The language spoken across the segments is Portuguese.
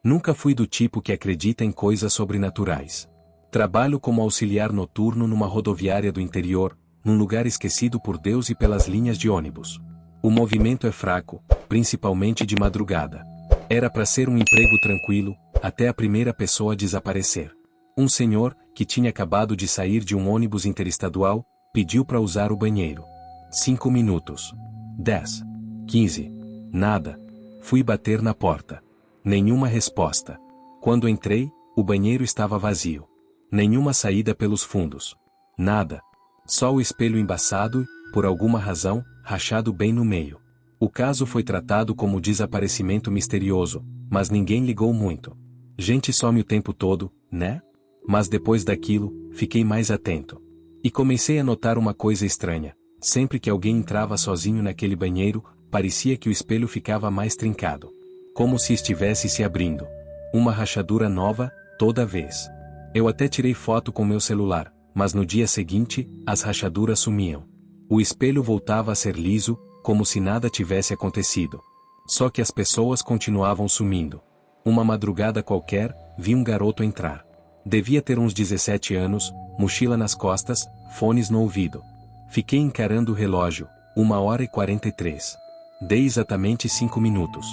Nunca fui do tipo que acredita em coisas sobrenaturais. Trabalho como auxiliar noturno numa rodoviária do interior, num lugar esquecido por Deus e pelas linhas de ônibus. O movimento é fraco, principalmente de madrugada. Era para ser um emprego tranquilo, até a primeira pessoa desaparecer. Um senhor, que tinha acabado de sair de um ônibus interestadual, pediu para usar o banheiro. 5 minutos. 10. 15. Nada. Fui bater na porta. Nenhuma resposta. Quando entrei, o banheiro estava vazio. Nenhuma saída pelos fundos. Nada. Só o espelho embaçado e, por alguma razão, rachado bem no meio. O caso foi tratado como desaparecimento misterioso, mas ninguém ligou muito. Gente some o tempo todo, né? Mas depois daquilo, fiquei mais atento. E comecei a notar uma coisa estranha. Sempre que alguém entrava sozinho naquele banheiro, parecia que o espelho ficava mais trincado. Como se estivesse se abrindo. Uma rachadura nova, toda vez. Eu até tirei foto com meu celular, mas no dia seguinte, as rachaduras sumiam. O espelho voltava a ser liso, como se nada tivesse acontecido. Só que as pessoas continuavam sumindo. Uma madrugada qualquer, vi um garoto entrar. Devia ter uns 17 anos, mochila nas costas, fones no ouvido. Fiquei encarando o relógio, 1h43. Dei exatamente 5 minutos.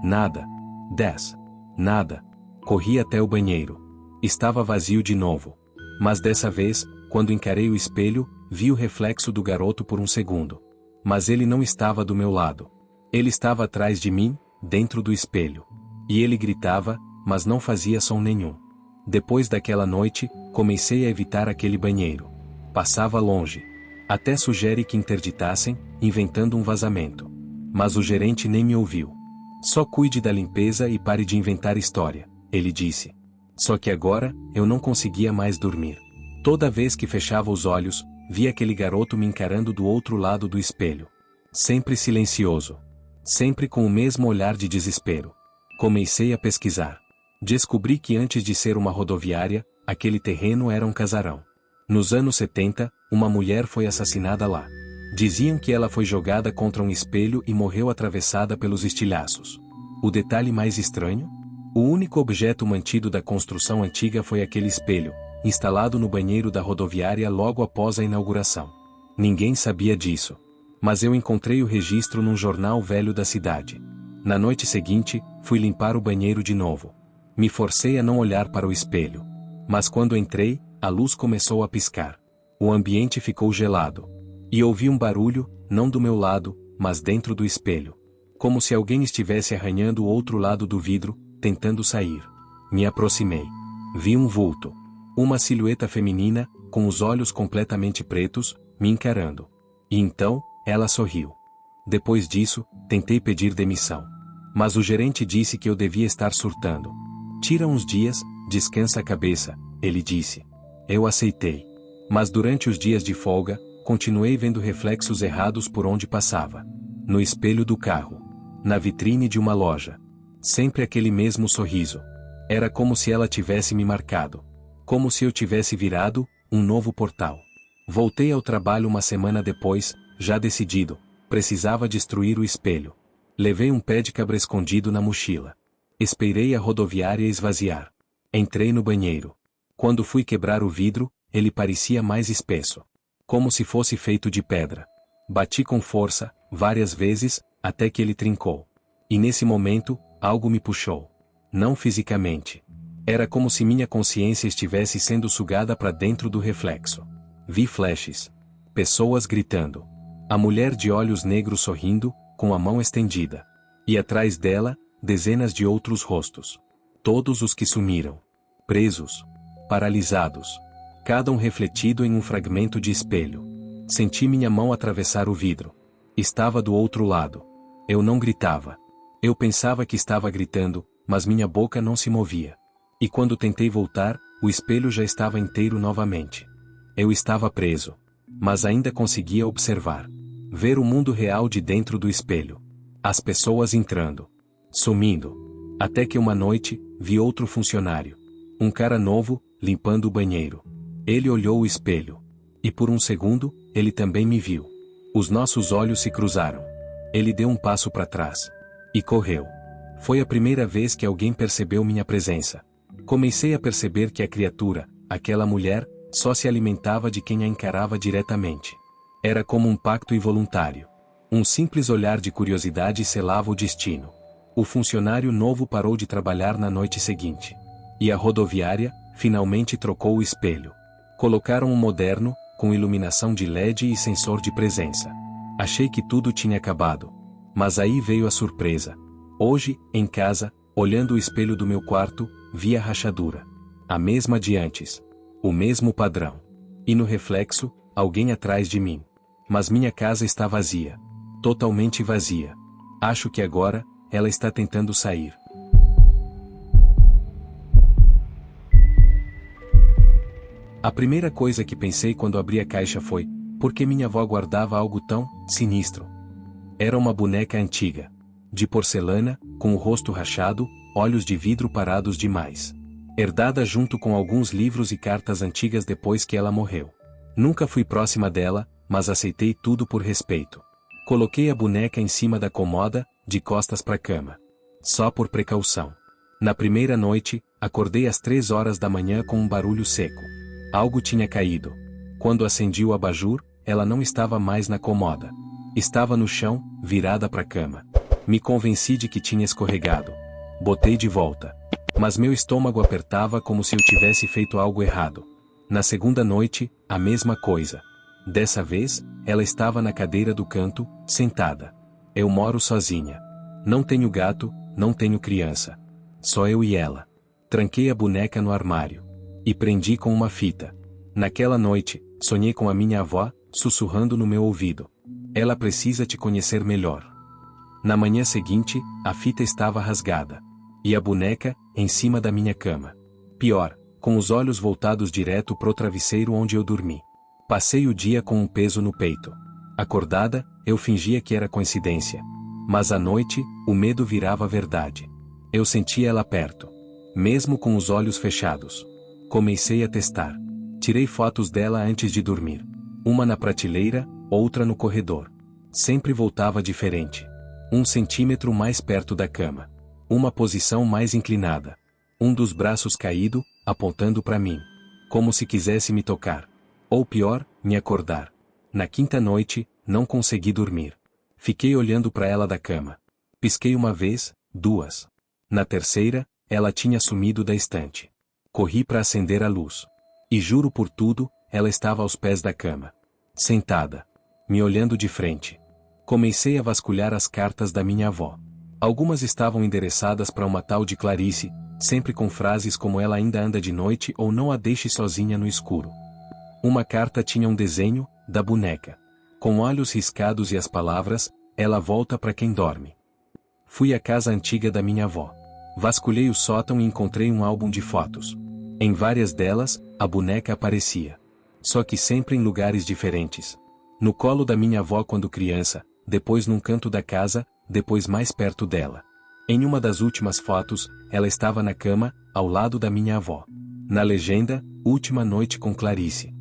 Nada. 10. Nada. Corri até o banheiro. Estava vazio de novo. Mas dessa vez, quando encarei o espelho, vi o reflexo do garoto por um segundo. Mas ele não estava do meu lado. Ele estava atrás de mim, dentro do espelho. E ele gritava, mas não fazia som nenhum. Depois daquela noite, comecei a evitar aquele banheiro. Passava longe. Até sugere que interditassem, inventando um vazamento. Mas o gerente nem me ouviu. Só cuide da limpeza e pare de inventar história, ele disse. Só que agora, eu não conseguia mais dormir. Toda vez que fechava os olhos, via aquele garoto me encarando do outro lado do espelho. Sempre silencioso. Sempre com o mesmo olhar de desespero. Comecei a pesquisar. Descobri que antes de ser uma rodoviária, aquele terreno era um casarão. Nos anos 70, uma mulher foi assassinada lá. Diziam que ela foi jogada contra um espelho e morreu atravessada pelos estilhaços. O detalhe mais estranho? O único objeto mantido da construção antiga foi aquele espelho, instalado no banheiro da rodoviária logo após a inauguração. Ninguém sabia disso. Mas eu encontrei o registro num jornal velho da cidade. Na noite seguinte, fui limpar o banheiro de novo. Me forcei a não olhar para o espelho. Mas quando entrei, a luz começou a piscar. O ambiente ficou gelado. E ouvi um barulho, não do meu lado, mas dentro do espelho. Como se alguém estivesse arranhando o outro lado do vidro, tentando sair. Me aproximei. Vi um vulto. Uma silhueta feminina, com os olhos completamente pretos, me encarando. E então, ela sorriu. Depois disso, tentei pedir demissão. Mas o gerente disse que eu devia estar surtando. Tira uns dias, descansa a cabeça, ele disse. Eu aceitei. Mas durante os dias de folga, continuei vendo reflexos errados por onde passava. No espelho do carro. Na vitrine de uma loja. Sempre aquele mesmo sorriso. Era como se ela tivesse me marcado. Como se eu tivesse virado um novo portal. Voltei ao trabalho uma semana depois, já decidido. Precisava destruir o espelho. Levei um pé de cabra escondido na mochila. Esperei a rodoviária esvaziar. Entrei no banheiro. Quando fui quebrar o vidro, ele parecia mais espesso. Como se fosse feito de pedra. Bati com força, várias vezes, até que ele trincou. E nesse momento, algo me puxou. Não fisicamente. Era como se minha consciência estivesse sendo sugada para dentro do reflexo. Vi flashes. Pessoas gritando. A mulher de olhos negros sorrindo, com a mão estendida. E atrás dela, dezenas de outros rostos. Todos os que sumiram. Presos. Paralisados. Cada um refletido em um fragmento de espelho. Senti minha mão atravessar o vidro. Estava do outro lado. Eu não gritava. Eu pensava que estava gritando, mas minha boca não se movia. E quando tentei voltar, o espelho já estava inteiro novamente. Eu estava preso. Mas ainda conseguia observar. Ver o mundo real de dentro do espelho. As pessoas entrando. Sumindo. Até que uma noite, vi outro funcionário. Um cara novo, limpando o banheiro. Ele olhou o espelho. E por um segundo, ele também me viu. Os nossos olhos se cruzaram. Ele deu um passo para trás. E correu. Foi a primeira vez que alguém percebeu minha presença. Comecei a perceber que a criatura, aquela mulher, só se alimentava de quem a encarava diretamente. Era como um pacto involuntário. Um simples olhar de curiosidade selava o destino. O funcionário novo parou de trabalhar na noite seguinte. E a rodoviária, finalmente trocou o espelho. Colocaram um moderno, com iluminação de LED e sensor de presença. Achei que tudo tinha acabado. Mas aí veio a surpresa. Hoje, em casa, olhando o espelho do meu quarto, vi a rachadura. A mesma de antes. O mesmo padrão. E no reflexo, alguém atrás de mim. Mas minha casa está vazia. Totalmente vazia. Acho que agora, ela está tentando sair. A primeira coisa que pensei quando abri a caixa foi: por que minha avó guardava algo tão sinistro? Era uma boneca antiga. De porcelana, com o rosto rachado, olhos de vidro parados demais. Herdada junto com alguns livros e cartas antigas depois que ela morreu. Nunca fui próxima dela, mas aceitei tudo por respeito. Coloquei a boneca em cima da cômoda, de costas para a cama. Só por precaução. Na primeira noite, acordei às 3 horas da manhã com um barulho seco. Algo tinha caído. Quando acendi o abajur, ela não estava mais na cômoda. Estava no chão, virada para a cama. Me convenci de que tinha escorregado. Botei de volta. Mas meu estômago apertava como se eu tivesse feito algo errado. Na segunda noite, a mesma coisa. Dessa vez, ela estava na cadeira do canto, sentada. Eu moro sozinha. Não tenho gato, não tenho criança. Só eu e ela. Tranquei a boneca no armário. E prendi com uma fita. Naquela noite, sonhei com a minha avó, sussurrando no meu ouvido. Ela precisa te conhecer melhor. Na manhã seguinte, a fita estava rasgada. E a boneca, em cima da minha cama. Pior, com os olhos voltados direto pro travesseiro onde eu dormi. Passei o dia com um peso no peito. Acordada, eu fingia que era coincidência. Mas à noite, o medo virava verdade. Eu sentia ela perto. Mesmo com os olhos fechados. Comecei a testar. Tirei fotos dela antes de dormir. Uma na prateleira, outra no corredor. Sempre voltava diferente. 1 centímetro mais perto da cama. Uma posição mais inclinada. Um dos braços caído, apontando para mim. Como se quisesse me tocar. Ou pior, me acordar. Na quinta noite, não consegui dormir. Fiquei olhando para ela da cama. Pisquei uma vez, 2. Na terceira, ela tinha sumido da estante. Corri para acender a luz. E juro por tudo, ela estava aos pés da cama. Sentada. Me olhando de frente. Comecei a vasculhar as cartas da minha avó. Algumas estavam endereçadas para uma tal de Clarice, sempre com frases como ela ainda anda de noite ou não a deixe sozinha no escuro. Uma carta tinha um desenho, da boneca. Com olhos riscados e as palavras, ela volta para quem dorme. Fui à casa antiga da minha avó. Vasculhei o sótão e encontrei um álbum de fotos. Em várias delas, a boneca aparecia. Só que sempre em lugares diferentes. No colo da minha avó quando criança, depois num canto da casa, depois mais perto dela. Em uma das últimas fotos, ela estava na cama, ao lado da minha avó. Na legenda, última noite com Clarice.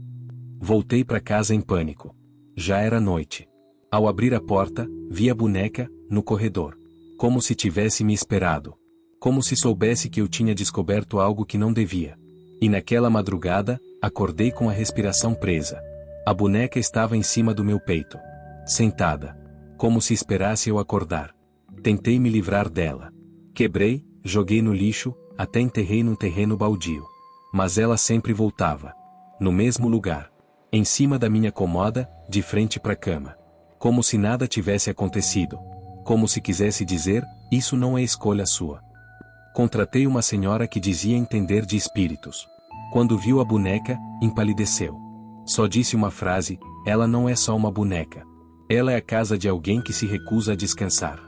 Voltei para casa em pânico. Já era noite. Ao abrir a porta, vi a boneca, no corredor. Como se tivesse me esperado. Como se soubesse que eu tinha descoberto algo que não devia. E naquela madrugada, acordei com a respiração presa. A boneca estava em cima do meu peito. Sentada. Como se esperasse eu acordar. Tentei me livrar dela. Quebrei, joguei no lixo, até enterrei num terreno baldio. Mas ela sempre voltava. No mesmo lugar. Em cima da minha cômoda, de frente para a cama. Como se nada tivesse acontecido. Como se quisesse dizer, isso não é escolha sua. Contratei uma senhora que dizia entender de espíritos. Quando viu a boneca, empalideceu. Só disse uma frase: ela não é só uma boneca. Ela é a casa de alguém que se recusa a descansar.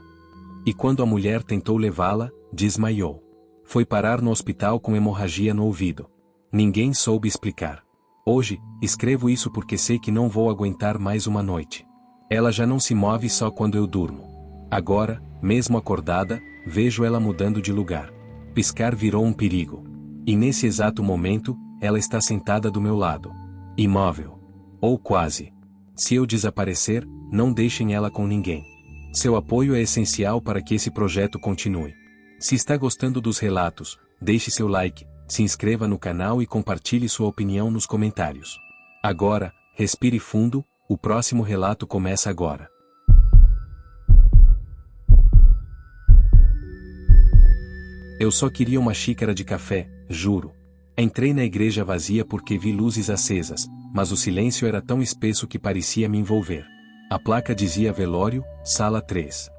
E quando a mulher tentou levá-la, desmaiou. Foi parar no hospital com hemorragia no ouvido. Ninguém soube explicar. Hoje, escrevo isso porque sei que não vou aguentar mais uma noite. Ela já não se move só quando eu durmo. Agora, mesmo acordada, vejo ela mudando de lugar. Piscar virou um perigo. E nesse exato momento, ela está sentada do meu lado. Imóvel. Ou quase. Se eu desaparecer, não deixem ela com ninguém. Seu apoio é essencial para que esse projeto continue. Se está gostando dos relatos, deixe seu like, se inscreva no canal e compartilhe sua opinião nos comentários. Agora, respire fundo, o próximo relato começa agora. Eu só queria uma xícara de café, juro. Entrei na igreja vazia porque vi luzes acesas, mas o silêncio era tão espesso que parecia me envolver. A placa dizia velório, sala 3.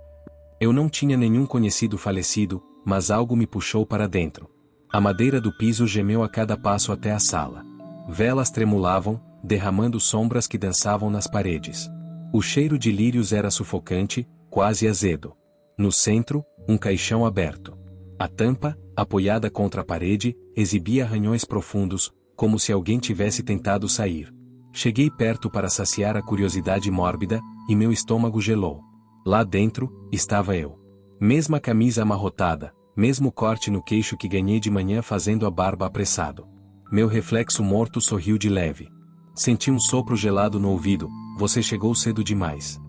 Eu não tinha nenhum conhecido falecido, mas algo me puxou para dentro. A madeira do piso gemeu a cada passo até a sala. Velas tremulavam, derramando sombras que dançavam nas paredes. O cheiro de lírios era sufocante, quase azedo. No centro, um caixão aberto. A tampa, apoiada contra a parede, exibia arranhões profundos, como se alguém tivesse tentado sair. Cheguei perto para saciar a curiosidade mórbida, e meu estômago gelou. Lá dentro, estava eu. Mesma camisa amarrotada, mesmo corte no queixo que ganhei de manhã fazendo a barba apressado. Meu reflexo morto sorriu de leve. Senti um sopro gelado no ouvido, você chegou cedo demais.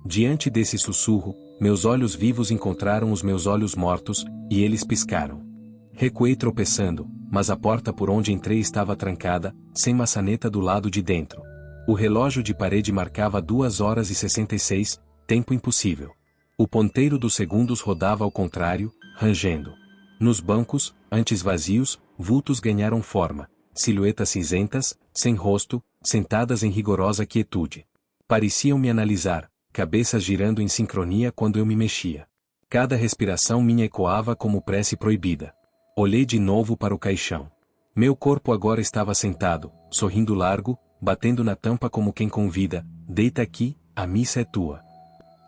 Diante desse sussurro, meus olhos vivos encontraram os meus olhos mortos, e eles piscaram. Recuei tropeçando, mas a porta por onde entrei estava trancada, sem maçaneta do lado de dentro. O relógio de parede marcava 2h66, tempo impossível. O ponteiro dos segundos rodava ao contrário, rangendo. Nos bancos, antes vazios, vultos ganharam forma, silhuetas cinzentas, sem rosto, sentadas em rigorosa quietude. Pareciam me analisar, cabeças girando em sincronia quando eu me mexia. Cada respiração minha ecoava como prece proibida. Olhei de novo para o caixão. Meu corpo agora estava sentado, sorrindo largo, batendo na tampa como quem convida, deita aqui, a missa é tua.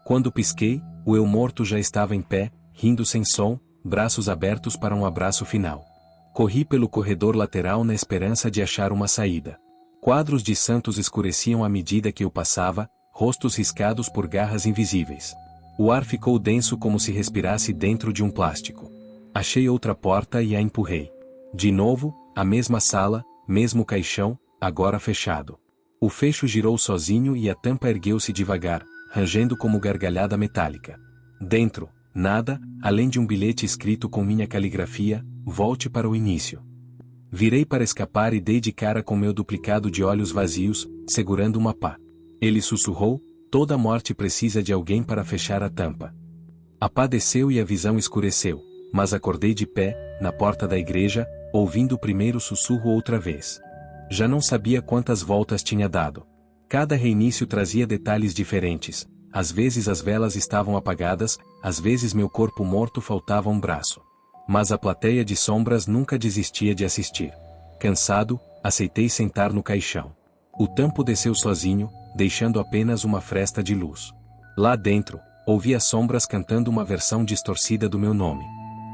Quando pisquei, o eu morto já estava em pé, rindo sem som, braços abertos para um abraço final. Corri pelo corredor lateral na esperança de achar uma saída. Quadros de santos escureciam à medida que eu passava, rostos riscados por garras invisíveis. O ar ficou denso como se respirasse dentro de um plástico. Achei outra porta e a empurrei. De novo, a mesma sala, mesmo caixão, agora fechado. O fecho girou sozinho e a tampa ergueu-se devagar, rangendo como gargalhada metálica. Dentro, nada, além de um bilhete escrito com minha caligrafia, volte para o início. Virei para escapar e dei de cara com meu duplicado de olhos vazios, segurando uma pá. Ele sussurrou, toda morte precisa de alguém para fechar a tampa. A pá desceu e a visão escureceu, mas acordei de pé, na porta da igreja, ouvindo o primeiro sussurro outra vez. Já não sabia quantas voltas tinha dado. Cada reinício trazia detalhes diferentes, às vezes as velas estavam apagadas, às vezes meu corpo morto faltava um braço. Mas a plateia de sombras nunca desistia de assistir. Cansado, aceitei sentar no caixão. O tampo desceu sozinho, deixando apenas uma fresta de luz. Lá dentro, ouvi as sombras cantando uma versão distorcida do meu nome.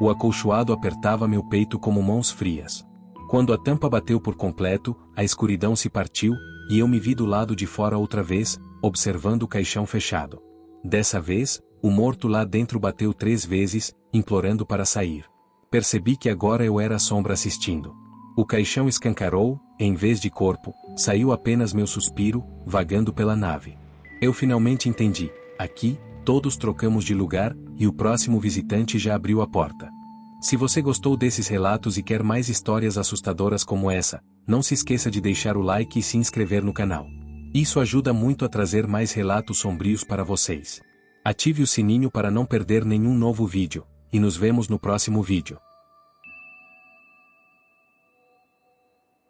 O acolchoado apertava meu peito como mãos frias. Quando a tampa bateu por completo, a escuridão se partiu, e eu me vi do lado de fora outra vez, observando o caixão fechado. Dessa vez, o morto lá dentro bateu 3 vezes, implorando para sair. Percebi que agora eu era a sombra assistindo. O caixão escancarou, em vez de corpo, saiu apenas meu suspiro, vagando pela nave. Eu finalmente entendi, aqui, todos trocamos de lugar, e o próximo visitante já abriu a porta. Se você gostou desses relatos e quer mais histórias assustadoras como essa, não se esqueça de deixar o like e se inscrever no canal. Isso ajuda muito a trazer mais relatos sombrios para vocês. Ative o sininho para não perder nenhum novo vídeo, e nos vemos no próximo vídeo.